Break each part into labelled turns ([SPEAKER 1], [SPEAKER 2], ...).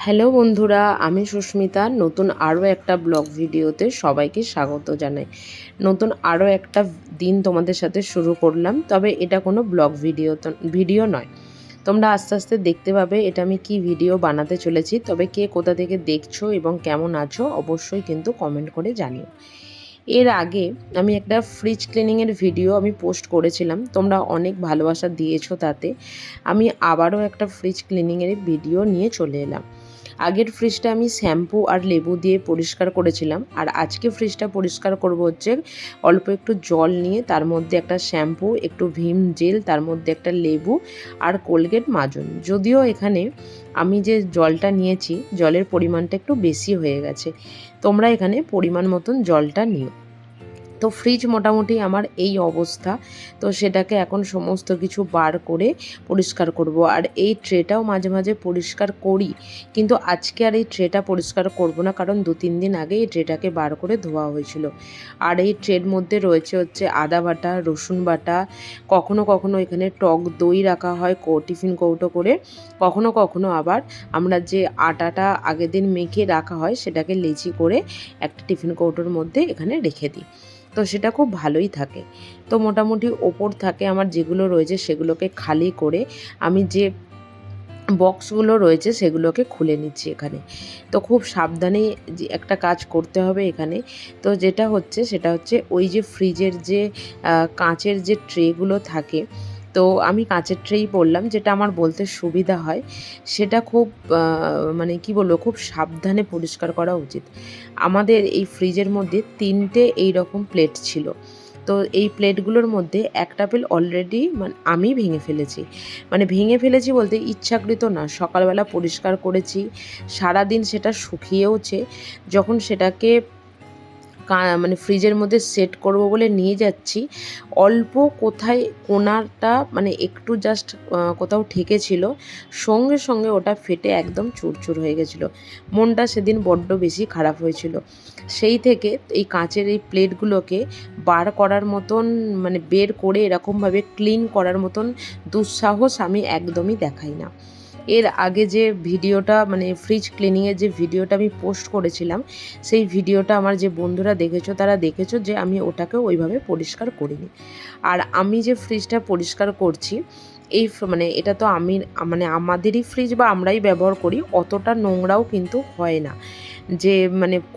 [SPEAKER 1] Hello বন্ধুরা, আমি সুস্মিতা। নতুন আরও একটা ব্লগ ভিডিওতে সবাইকে স্বাগত জানাই। নতুন আরও একটা দিন তোমাদের সাথে শুরু করলাম, তবে এটা কোনো ব্লগ ভিডিও নয়। তোমরা আস্তে আস্তে দেখতে পাবে এটা আমি কি ভিডিও বানাতে চলেছি। তবে কে কোথা থেকে দেখছো এবং কেমন আছো অবশ্যই কিন্তু কমেন্ট করে জানিও। এর আগে আমি একটা ফ্রিজ ক্লিনিংয়ের ভিডিও পোস্ট করেছিলাম, তোমরা অনেক ভালোবাসা দিয়েছো তাতে। আমি আবারও একটা ফ্রিজ ক্লিনিংয়ের ভিডিও নিয়ে চলে এলাম। আগের ফ্রিজটা আমি শ্যাম্পু আর লেবু দিয়ে পরিষ্কার করেছিলাম, আর আজকে ফ্রিজটা পরিষ্কার করব হচ্ছে অল্প একটু জল নিয়ে, তার মধ্যে একটা শ্যাম্পু, একটু ভিম জেল, তার মধ্যে একটা লেবু আর কোলগেট মাজুন। যদিও এখানে আমি যে জলটা নিয়েছি জলের পরিমাণটা একটু বেশি হয়ে গেছে, তোমরা এখানে পরিমাণ মতন জলটা নিও। তো ফ্রিজ মোটামুটি আমার এই অবস্থা। তো সেটাকে এখন সমস্ত কিছু বার করে পরিষ্কার করব। আর এই ট্রেটাও মাঝে মাঝে পরিষ্কার করি, কিন্তু আজকে আর এই ট্রেটা পরিষ্কার করব না, কারণ 2-3 দিন আগে এই ট্রেটাকে বার করে ধোয়া হয়েছিল। আর এই ট্রের মধ্যে রয়েছে হচ্ছে আদা বাটা, রসুন বাটা, কখনো কখনো এখানে টক দই রাখা হয় টিফিন কৌটো করে, কখনো কখনো আবার আমরা যে আটাটা আগের দিন মেখে রাখা হয় সেটাকে লেচি করে একটা টিফিন কৌটোর মধ্যে এখানে রেখে দিই। তো সেটা খুব ভালোই থাকে। তো মোটামুটি ওপর থাকে আমার যেগুলো রয়েছে সেগুলোকে খালি করে আমি যে বক্সগুলো রয়েছে সেগুলোকে খুলে নিচ্ছি এখানে। তো খুব সাবধানে যে একটা কাজ করতে হবে এখানে। তো যেটা হচ্ছে সেটা হচ্ছে ওই যে ফ্রিজের যে কাঁচের যে ট্রেগুলো থাকে, তো আমি কাঁচের ট্রেই বললাম, যেটা আমার বলতে সুবিধা হয়। সেটা খুব কি বলবো, খুব সাবধানে পরিষ্কার করা উচিত। আমাদের এই ফ্রিজের মধ্যে 3টে এই রকম প্লেট ছিল। তো এই প্লেটগুলোর মধ্যে একটা প্লেট অলরেডি আমি ভেঙে ফেলেছি বলতে ইচ্ছাকৃত না, সকালবেলা পরিষ্কার করেছি, সারাদিন সেটা শুকিয়েওছে। যখন সেটাকে ফ্রিজের মধ্যে সেট করব বলে নিয়ে যাচ্ছি, অল্প কোথায় কোণাটা একটু জাস্ট কোথাও ঠেকেছিল, সঙ্গে সঙ্গে ওটা ফেটে একদম চুরচুর হয়ে গেছিলো। মনটা সেদিন বড্ড বেশি খারাপ হয়েছিল। সেই থেকে এই কাঁচের এই প্লেটগুলোকে বার করার মতন বের করে এরকমভাবে ক্লিন করার মতন দুঃসাহস আমি একদমই দেখাই না। এর আগে যে ভিডিওটা ফ্রিজ ক্লিনিংয়ের যে ভিডিওটা আমি পোস্ট করেছিলাম, সেই ভিডিওটা আমার যে বন্ধুরা দেখেছো তারা দেখেছো যে আমি ওটাকে ওইভাবে পরিষ্কার করিনি। আর আমি যে ফ্রিজটা পরিষ্কার করছি এই এটা তো আমি আমাদেরই ফ্রিজ বা আমরাই ব্যবহার করি, অতটা নোংরাও কিন্তু হয় না যে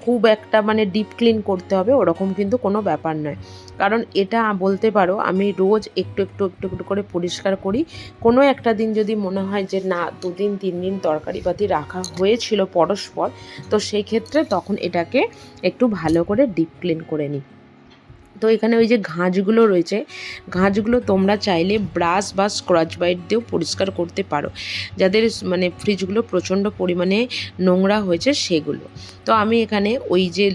[SPEAKER 1] খুব একটা ডিপ ক্লিন করতে হবে ওরকম কিন্তু কোনো ব্যাপার নয়। কারণ এটা বলতে পারো আমি রোজ একটু একটু একটু একটু করে পরিষ্কার করি। কোনো একটা দিন যদি মনে হয় যে না 2-3 দিন তরকারিপাতি রাখা হয়েছিল পরস্পর, তো সেই ক্ষেত্রে তখন এটাকে একটু ভালো করে ডিপ ক্লিন করে নিই। তো এখানে ওই যে ঘাঁচগুলো রয়েছে, ঘাঁচগুলো তোমরা চাইলে ব্রাশ বা স্ক্রচ ব্রাইট দিয়েও পরিষ্কার করতে পারো, যাদের ফ্রিজগুলো প্রচণ্ড পরিমাণে নোংরা হয়েছে সেগুলো। তো আমি এখানে ওই যে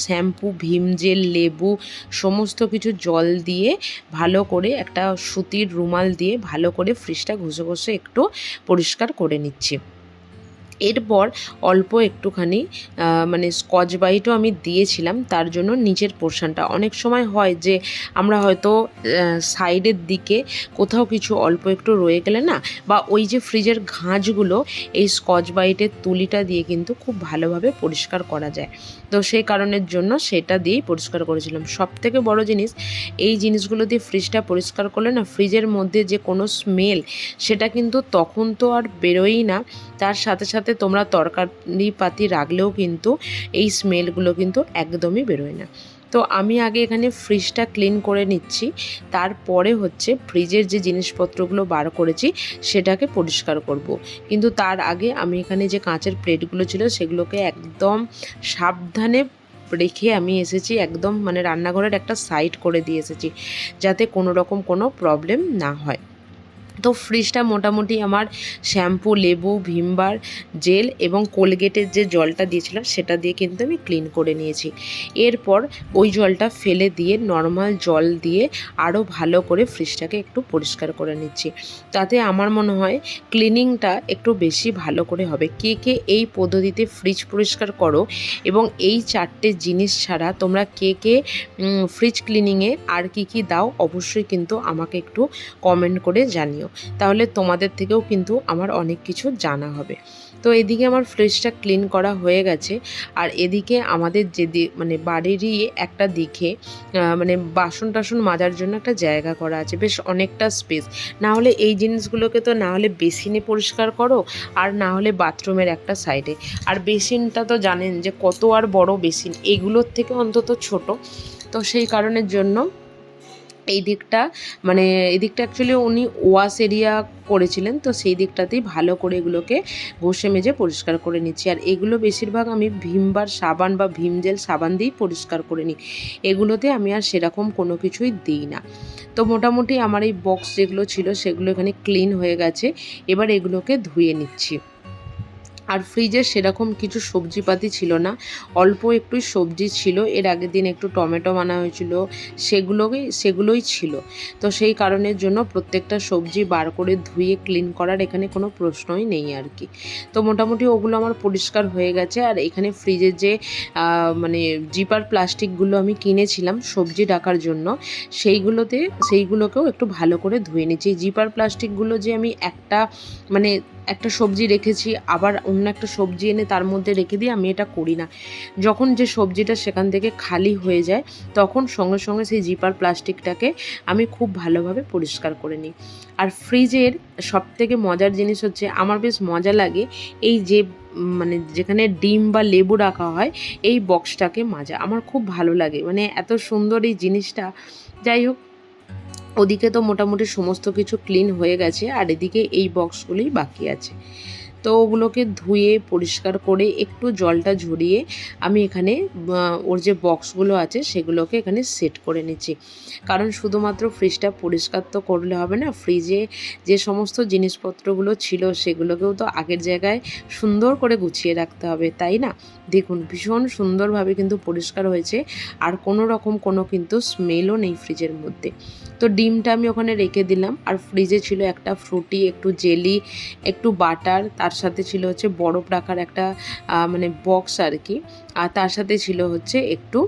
[SPEAKER 1] শ্যাম্পু, ভিম জেল, লেবু সমস্ত কিছু জল দিয়ে ভালো করে একটা সুতির রুমাল দিয়ে ভালো করে ফ্রিজটা ঘষে ঘষে একটু পরিষ্কার করে নিচ্ছি। এরপর অল্প একটুখানি স্কচ ব্রাইটও আমি দিয়েছিলাম, তার জন্য নিচের পোর্শনটা অনেক সময় হয় যে আমরা হয়তো সাইডের দিকে কোথাও কিছু অল্প একটু রয়ে গেলে না, বা ওই যে ফ্রিজের ঘাঁচগুলো এই স্কচ ব্রাইটের তুলিটা দিয়ে কিন্তু খুব ভালোভাবে পরিষ্কার করা যায়। তো সেই কারণের জন্য সেটা দিয়েই পরিষ্কার করেছিলাম। সবথেকে বড় জিনিস, এই জিনিসগুলো দিয়ে ফ্রিজটা পরিষ্কার করলে না ফ্রিজের মধ্যে যে কোনো স্মেল সেটা কিন্তু তখন তো আর বেরোয়ই না। তার সাথে সাথে তোমরা তরকারিপাতি রাখলেও কিন্তু এই স্মেলগুলো কিন্তু একদমই বেরোয় না। তো আমি আগে এখানে ফ্রিজটা ক্লিন করে নিচ্ছি, তারপরে হচ্ছে ফ্রিজের যে জিনিসপত্রগুলো বার করেছি সেটাকে পরিষ্কার করব। কিন্তু তার আগে আমি এখানে যে কাঁচের প্লেটগুলো ছিল সেগুলোকে একদম সাবধানে রেখে আমি এসেছি, একদম রান্নাঘরের একটা সাইড করে দিয়ে এসেছি, যাতে কোনো রকম কোনো প্রবলেম না হয়। তো ফ্রিজটা মোটামুটি আমার শ্যাম্পু, লেবু, ভিমবার জেল এবং কোলগেটের যে জলটা দিয়েছিলাম সেটা দিয়ে কিন্তু আমি ক্লিন করে নিয়েছি। এরপর ওই জলটা ফেলে দিয়ে নর্মাল জল দিয়ে আরও ভালো করে ফ্রিজটাকে একটু পরিষ্কার করে নিচ্ছি। তাতে আমার মনে হয় ক্লিনিংটা একটু বেশি ভালো করে হবে। কে কে এই পদ্ধতিতে ফ্রিজ পরিষ্কার করো এবং এই 4টে জিনিস ছাড়া তোমরা কে কে ফ্রিজ ক্লিনিংয়ে আর কি দাও অবশ্যই কিন্তু আমাকে একটু কমেন্ট করে জানিও, তাহলে তোমাদের থেকেও কিন্তু আমার অনেক কিছু জানা হবে। তো এদিকে আমার ফ্রিজটা ক্লিন করা হয়ে গেছে। আর এদিকে আমাদের মানে বাড়িরই একটা দিকে মানে বাসন টাসন মাজার জন্য একটা জায়গা করা আছে, বেশ অনেকটা স্পেস। না হলে এই জিনিসগুলোকে তো না হলে বেসিনে পরিষ্কার করো, আর না হলে বাথরুমের একটা সাইডে। আর বেসিনটা তো জানেন যে কত আর বড় বেসিন, এগুলোর থেকে অন্তত ছোট। তো সেই কারণের জন্য এই দিকটা মানে এই দিকটা অ্যাকচুয়ালি উনি ওয়াশ এরিয়া করেছিলেন, তো সেই দিকটাতেই ভালো করে এগুলোকে ঘষে মেজে পরিষ্কার করে নিচ্ছি। আর এগুলো বেশিরভাগ আমি ভিমবার সাবান বা ভীম জেল সাবান দিয়েই পরিষ্কার করে নিই, এগুলোতে আমি আর সেরকম কোনো কিছুই দিই না। তো মোটামুটি আমার এই বক্স যেগুলো ছিল সেগুলো এখানে ক্লিন হয়ে গেছে। এবার এগুলোকে ধুয়ে নিচ্ছি। আর ফ্রিজে সেরকম কিছু সবজিপাতি ছিল না, অল্প একটুই সবজি ছিল। এর আগের দিন একটু টমেটো আনা হয়েছিল, সেগুলোই ছিল। তো সেই কারণের জন্য প্রত্যেকটা সবজি বার করে ধুয়ে ক্লিন করার এখানে কোনো প্রশ্নই নেই আর কি। তো মোটামুটি ওগুলো আমার পরিষ্কার হয়ে গেছে। আর এখানে ফ্রিজের যে মানে জিপার প্লাস্টিকগুলো আমি কিনেছিলাম সবজি রাখার জন্য, সেইগুলোকেও একটু ভালো করে ধুয়ে নিচ্ছি। জিপার প্লাস্টিকগুলো যে আমি একটা সবজি রেখেছি আবার অন্য একটা সবজি এনে তার মধ্যে রেখে দিই, আমি এটা করি না। যখন যে সবজিটা সেখান থেকে খালি হয়ে যায় তখন সঙ্গে সঙ্গে সেই জিপার প্লাস্টিকটাকে আমি খুব ভালোভাবে পরিষ্কার করে নিই। আর ফ্রিজের সবথেকে মজার জিনিস হচ্ছে, আমার বেশ মজা লাগে এই যে মানে যেখানে ডিম বা লেবু রাখা হয় এই বক্সটাকে মাজা, আমার খুব ভালো লাগে, মানে এত সুন্দর এই জিনিসটা। যাই হোক, ওদিকে তো মোটামুটি সমস্ত কিছু ক্লিন হয়ে গেছে, আর এদিকে এই বক্সগুলোই বাকি আছে। তো ওগুলোকে ধুয়ে পরিষ্কার করে একটু জলটা ঝরিয়ে আমি এখানে ওর যে বক্সগুলো আছে সেগুলোকে এখানে সেট করে নিচ্ছি। কারণ শুধুমাত্র ফ্রিজটা পরিষ্কার তো করলে হবে না, ফ্রিজে যে সমস্ত জিনিসপত্রগুলো ছিল সেগুলোকেও তো আগের জায়গায় সুন্দর করে গুছিয়ে রাখতে হবে, তাই না? দেখুন ভীষণ সুন্দরভাবে কিন্তু পরিষ্কার হয়েছে, আর কোনো কিন্তু স্মেলও নেই ফ্রিজের মধ্যে। তো ডিমটা আমি ওখানে রেখে দিলাম। আর ফ্রিজে ছিল একটা ফ্রুটি, একটু জেলি, একটু বাটার, তার সাথে ছিল হচ্ছে বরফ রাখার একটা মানে বক্স আর কি। আর তার সাথে ছিল হচ্ছে একটু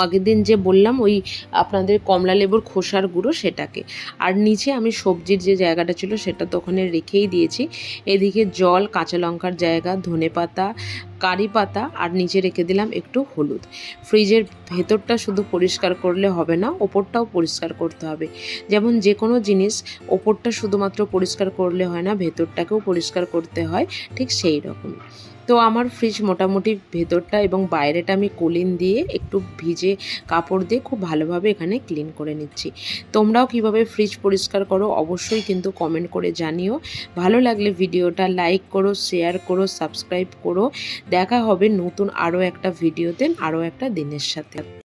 [SPEAKER 1] আগের দিন যে বললাম ওই আপনাদের কমলা লেবুর খোসার গুঁড়ো সেটাকে। আর নিচে আমি সবজির যে জায়গাটা ছিল সেটা তো ওখানে রেখেই দিয়েছি। এদিকে জল, কাঁচা লঙ্কার জায়গা, ধনেপাতা, কারি পাতা, আর নিচে রেখে দিলাম একটু হলুদ। ফ্রিজের ভেতরটা শুধু পরিষ্কার করলে হবে না, ওপরটাও পরিষ্কার করতে হবে। যেমন যে কোনো জিনিস ওপরটা শুধুমাত্র পরিষ্কার করলে হয় না, ভেতরটাকেও পরিষ্কার করতে হয়, ঠিক সেই রকমই। তো আমার ফ্রিজ মোটামুটি ভেতরটা এবং বাইরেটা আমি কলিন দিয়ে একটু ভিজে কাপড় দিয়ে খুব ভালোভাবে এখানে ক্লিন করে নিচ্ছি। তোমরাও কিভাবে ফ্রিজ পরিষ্কার করো অবশ্যই কিন্তু কমেন্ট করে জানিও। ভালো লাগলে ভিডিওটা লাইক করো, শেয়ার করো, সাবস্ক্রাইব করো। দেখা হবে নতুন আরও একটা ভিডিওতে, আরও একটা দিনের সাথে।